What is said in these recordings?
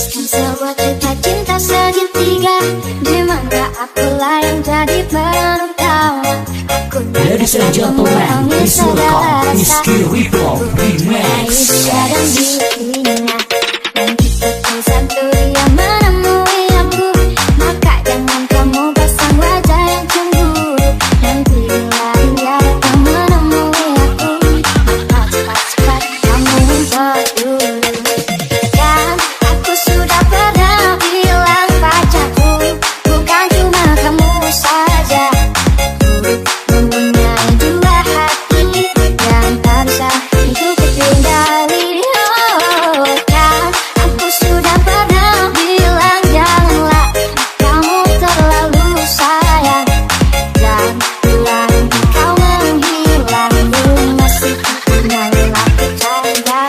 menuliskan sebuah cerita cinta segitiga, di mana akulah yang jadi peran utama. Aku Ladies and gentlemen, please welcome Rizky Rico Remix. Dan dirinya dan kita satu dia menemui aku, maka jangan kamu pasang wajah yang cemburu. Nanti bila dia datang menemui aku, maka cepat-cepat kamu ngumpet dulu. Dan aku sudah pernah bilang padaku, bukan cuma kamu saja. Aku mempunyai dua hati yang tak bisa hidup kendali. Oh, kan aku sudah pernah bilang janganlah kamu terlalu sayang, dan bila kau menghilang belum masih punya lelaki cahaya.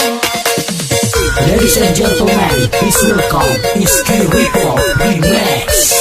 Ladies and gentlemen, please welcome Rizky Rico Remix.